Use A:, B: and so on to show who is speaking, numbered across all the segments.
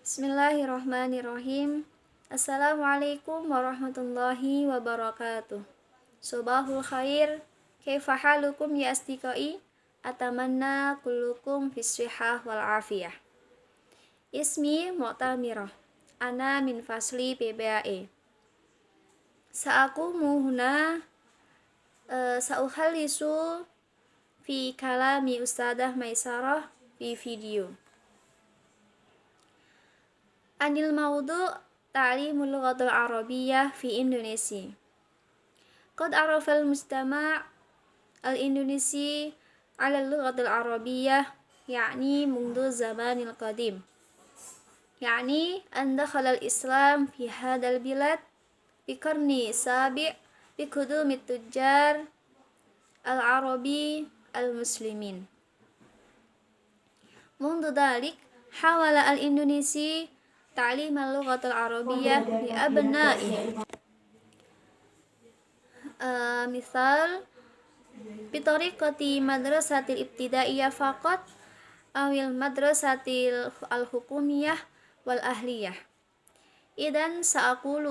A: Bismillahirrahmanirrahim. Assalamualaikum warahmatullahi wabarakatuh. Sobahul khair. Kaifa halukum ya asdiqai? Atamanna kullukum fisrihah wal afiyah. Ismi Mu'tamirah. Ana min fasli PBAE. Sa'akumu huna sa'ukhalisu fi kalami Ustadzah Maisarah fi video. Anil mawdu' ta'limul lughatul arabiyyah fi Indonesia. Qad arafal mustama' al-Indonesi 'ala al-lughatul arabiyyah yakni mundu zamanil qadim. Yani an dakhala al-Islam fi hadzal bilad bi qarni sabi' bi qudumit tujjar al-arabi al-muslimin. Mundu dalik hawala al-Indonesi تعليم اللغة العربية لأبنائه مثال بطريقة مدرسة الابتدائية فقط أو المدرسة الحكومية والأهلية. إذن سأقول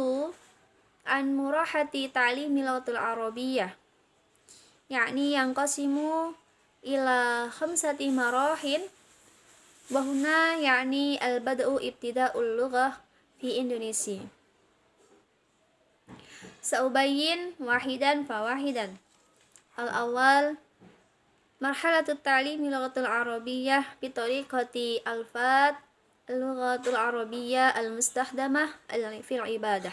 A: عن مراحة تعليم اللغة العربية يعني ينقسم إلى 5 مراحل وهنا يعني البدء ابتداء اللغة في إندونيسيا. سأبين واحدا فواحدا. الأول مرحلة التعليم اللغة العربية بطريقة ألفاظ اللغة العربية المستخدمة في العبادة.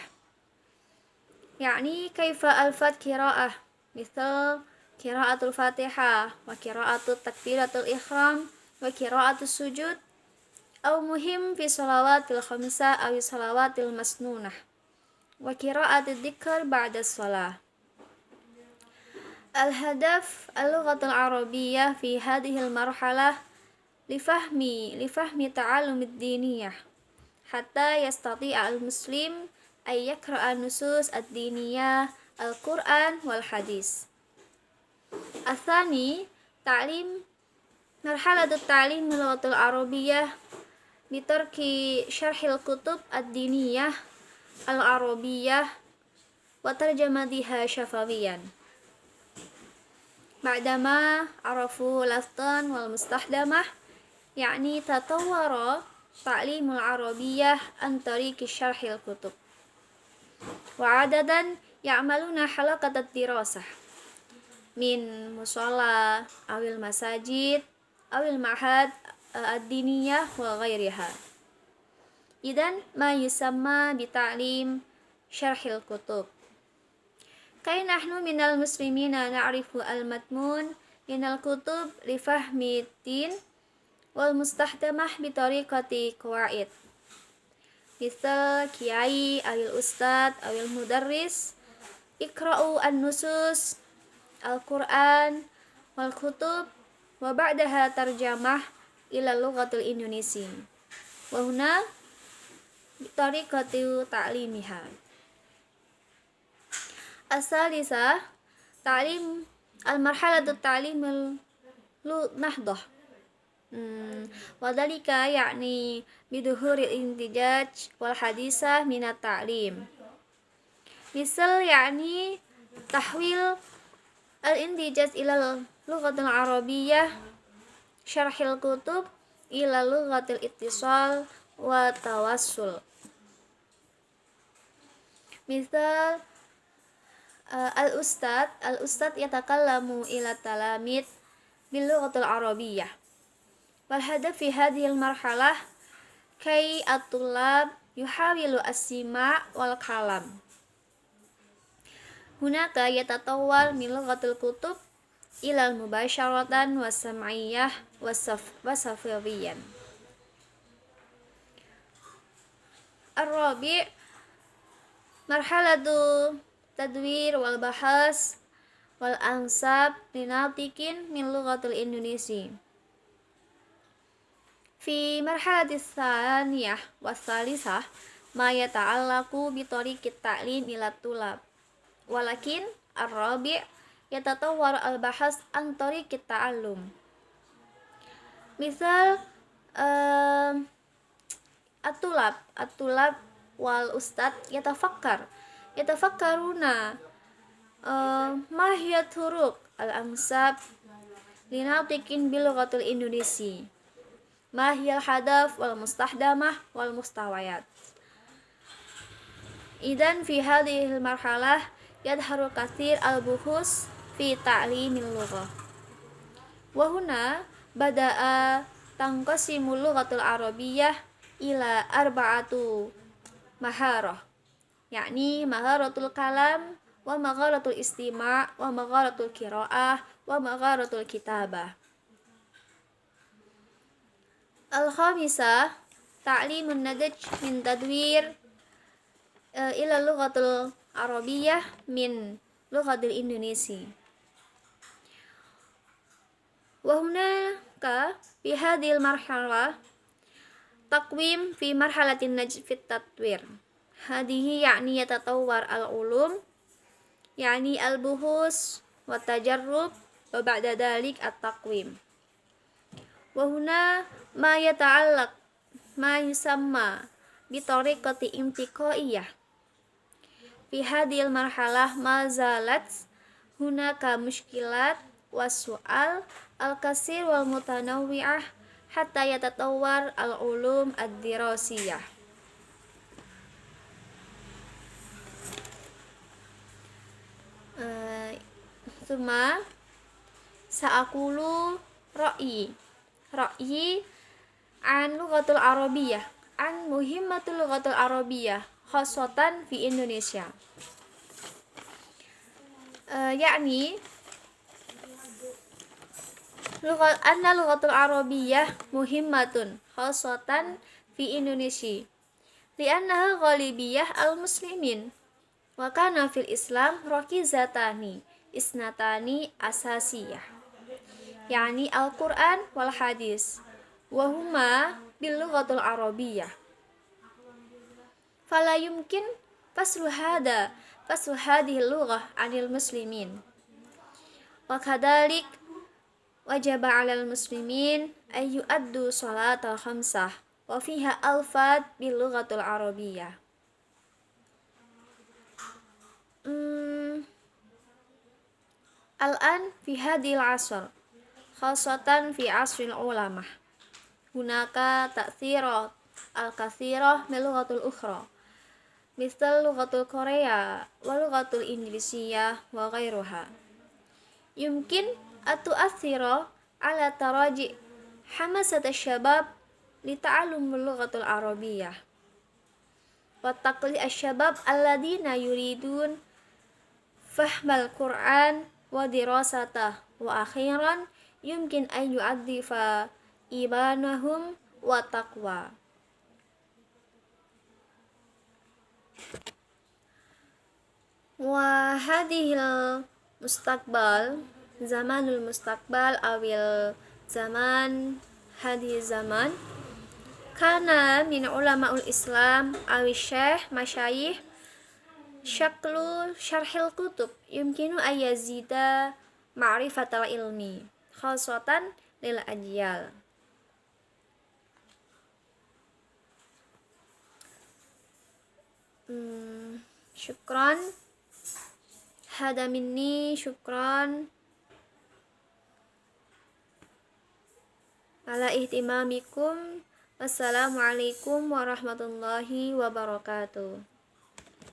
A: يعني كيف ألفاظ قراءة مثل قراءة الفاتحة وقراءة تكبيرة الإحرام وقراءة السجود أو مهم في صلوات الخمسة أو الصلوات المسنونة وقراءة الذكر بعد الصلاة. الهدف اللغة العربية في هذه المرحلة لفهم تعلم الدينية حتى يستطيع المسلم أن يقرأ النصوص الدينية القرآن والحديث. الثاني مرحلة التعليم اللغة العربية بترك شرح الكتب الدينية العربية وترجمتها شفويا. بعدما عرفوا الأفضل والمستخدمة يعني تطور تعليم العربية عن طريق شرح الكتب. وعادة يعملون حلقة الدراسة من مصلى أو المساجد أو المعهد الدينية وغيرها. إذن ما يسمى بتعليم شرح الكتب. كي نحن من المسلمين نعرف المضمون من الكتب لفهم الدين والمستخدمة بطريقة قواعد مثل كياي أو الأستاذ أو المدرس اقرأوا النصوص القرآن والكتب وبعدها ترجمة إلى اللغة الإندونيسية وهنا بطريقة تعليمها. الثالثة المرحلة التعليم النهضة وذلك يعني بظهور الانتاج والحديثة من التعليم مثل يعني تحويل الانتاج إلى اللغة العربية شرح الكتب إلى لغة الاتصال والتواصل. مثال الأستاذ يتكلم إلى التلاميذ باللغة العربية والهدف في هذه المرحلة كي الطلاب يحاولوا السماع والكلام. هناك يتطور من لغة الكتب إلى المباشرة والسمعية والصفوية. الرابع مرحلة التدوير والبحث والأنساب لناطق من لغة الإندونيسي. في مرحلة الثانية والثالثة ما يتعلق بطريقة التعليم إلى الطلاب، ولكن الرابع يتطور البحث عن طريق التعلم. مثال الطلاب at-tulab wal ustad yatafakkaruna ma hiya turuq al-amsab linatiqin bil lughatil indonesi, ma hiya al-hadaf wal mustahdamah wal mustawayat. Idan fi hadhihi al-marhalah yadharu katsir al-buhus fi ta'limil lughah. Wa huna bada'a tanqasimul lughatul arabiyyah ila arba'atu maharah, yakni maharatul kalam wa magharatul istima' wa magharatul qira'ah wa magharatul kitabah. Al-khamisah ta'limun nadaj min tadwir ila lughatul arabiyyah min lughatil indonesi. Wa hunaka fi hadhil marhalah taqwim fi marhalatin najd fit tatwir. Hadihi yakni yatatawwar al-ulum, yakni al-buhus wa tajarrub wa ba'da dhalik at-taqwim. Wa huna ma yata'allaq ma yusamma bi tariqati intiqaiyah. Fi hadhil marhalah ma zalat hunaka mushkilat was-su'al al-kasir wal mutanawwi'ah hatta yatatawwar al-ulum ad-dirasiyah. Thumma sa'akulu ra'yi an lughatul arabiyyah, an muhimmatul lughatul arabiyyah khassatan fi Indonesia. Yakni anna lughatul arabiyyah muhimmatun khassatan fi Indonesia li'annaha ghalibiyah al-muslimin wa kana fil Islam rakizatani isnatani asasiyah, yakni Al-Quran wal hadis wa huma bil lughatul arabiyyah. Fala yumkin faslu hadhihi lughah anil muslimin. Wa kadhalik wajaba 'alal muslimin ay yu'addu shalatal khamsah wa fiha alfad bil lughatul arabiyyah. Al-an fi hadhil 'asr khassatan fi 'asril ulamah hunaka ta'thirat al-katsirah min lughatul ukhra misal lughatul Korea wa lughatul Indonesia wa ghairuha. Yumkin atu'athira ala taraji hamasat asy-syabab li ta'allum lughatul arabiyyah wa taqli asy-syabab alladziina yuridun fahmal Qur'an wa dirasatah wa akhiran yumkin an yu'addifa imanahum wa taqwa. Wa hadhil mustaqbal zamanul mustaqbal awil zaman hadhihi zaman kana min ulama'ul Islam awi syekh masyayikh syaklu syarhil kutub yumkinu ayyazida ma'rifatal ilmi khassatan lil ajyal. Syukran, hada minni, syukran ala ihtimamikum. Wassalamualaikum warahmatullahi wabarakatuh.